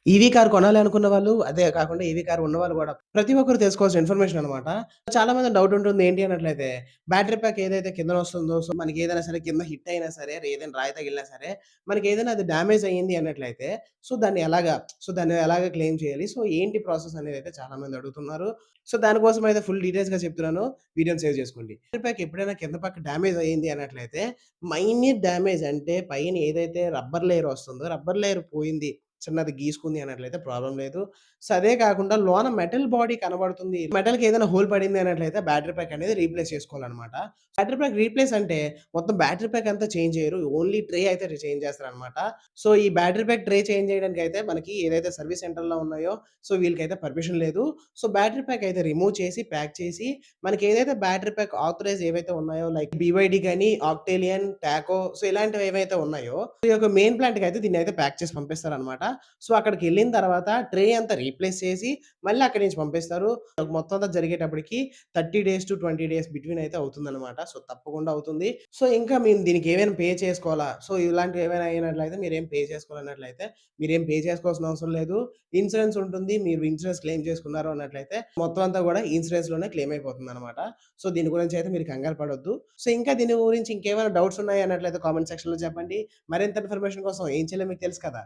EV car కొనాలి అనుకున్న వాళ్ళు, అదే కాకుండా ఈవీ కార్ ఉన్నవాళ్ళు గూడా ప్రతి ఒక్కరు తెలుసుకోవాల్సిన ఇన్ఫర్మేషన్ అనమాట. చాలా మందికి డౌట్ ఉంటుంది. ఏంటి అన్నట్లయితే బ్యాటరీ ప్యాక్ ఏదైతే కిందనొస్తుందో, సో మనకేదైనా సరే కింద హిట్ అయినా సరే, ఏదైనా రాయి తగిలినా సరే, మనకేదైనా అది డ్యామేజ్ అయ్యింది అన్నట్లయితే, సో దాన్ని ఎలాగా క్లెయిమ్ చేయాలి? సో ఏంటి ప్రాసెస్ అనేదైతే చాలా మంది అడుగుతున్నారు. సో దానికోసం అయితే ఫుల్ డీటెయిల్స్‌గా చెప్తున్నాను. వీడియోని సేవ్ చేసుకోండి. బ్యాటరీ ప్యాక్ ఎప్పుడైనా కింద పక్క డ్యామేజ్ అయ్యింది అన్నట్లయితే, మైన్యూట్ డ్యామేజ్ అంటే పైన ఏదైతే రబ్బర్ లేయర్ వస్తుందో, రబ్బర్ లేయర్ పోయింది. చిన్నది గీసుకుంది అన్నట్లయితే ప్రాబ్లమ్ లేదు. సో, అదే కాకుండా లోన మెటల్ బాడీ కనబడుతుంది. మెటల్‌కి ఏదైనా హోల్ పడింది అన్నట్లయితే బ్యాటరీ ప్యాక్ అనేది రీప్లేస్ చేసుకోవాలనమాట. బ్యాటరీ ప్యాక్ రీప్లేస్ అంటే మొత్తం బ్యాటరీ ప్యాక్ అంతా చేంజ్ చేయరు. ఓన్లీ ట్రే అయితే చేంజ్ చేస్తారనమాట. సో, ఈ బ్యాటరీ ప్యాక్ ట్రే చేంజ్ చేయడానికైతే మనకి ఏదైతే సర్వీస్ సెంటర్‌లో ఉన్నాయో సో, వీళ్ళకైతే పర్మిషన్ లేదు. సో, బ్యాటరీ ప్యాక్ అయితే రిమూవ్ చేసి, ప్యాక్ చేసి మనకేదైతే బ్యాటరీ ప్యాక్ ఆథరైజ్ ఏవైతే ఉన్నాయో లైక్ బీవైడీ గాని, ఆక్టేలియన్, టాకో సో, ఇలాంటివి ఏవైతే ఉన్నాయో ఈ యొక్క మెయిన్ ప్లాంట్‌కయితే దీన్నయితే ప్యాక్ చేసి పంపిస్తారనమాట. సో, అక్కడికెళ్ళిన తర్వాత ట్రే అంతా రీప్లేస్ చేసి, మళ్ళీ అక్కడి నుంచి పంపిస్తారు. మొత్తం అంతా జరిగేటప్పటికి 30 డేస్ టు 20 డేస్ బిట్వీన్ అయితే అవుతుందనమాట. సో, తప్పకుండా అవుతుంది. సో, ఇంకా మేము దీనికి ఏమైనా పే చేసుకోవాలా? సో, ఇలాంటివి ఏమైనా అయినట్లయితే మీరేం పే చేసుకోవాలన్నట్లయితే, మీరేం పే చేసుకోవాల్సిన అవసరం లేదు. ఇన్స్యూరెన్స్ ఉంటుంది. మీరు ఇన్స్యూరెన్స్ క్లెయిమ్ చేసుకున్నారు అన్నట్లయితే, మొత్తం అంతా గూడా ఇన్స్యూరెన్స్‌లోనే క్లెయిమ్ అయిపోతుందనమాట. సో, దీని గురించయితే మీరు కంగారు పడొద్దు. సో, ఇంకా దీని గురించి ఇంకేమైనా డౌట్స్ ఉన్నాయి అన్నట్లయితే కామెంట్ సెక్షన్‌లో చెప్పండి. మరింత ఇన్ఫర్మేషన్ కోసం ఏం చేయాలో మీకు తెలుసు కదా!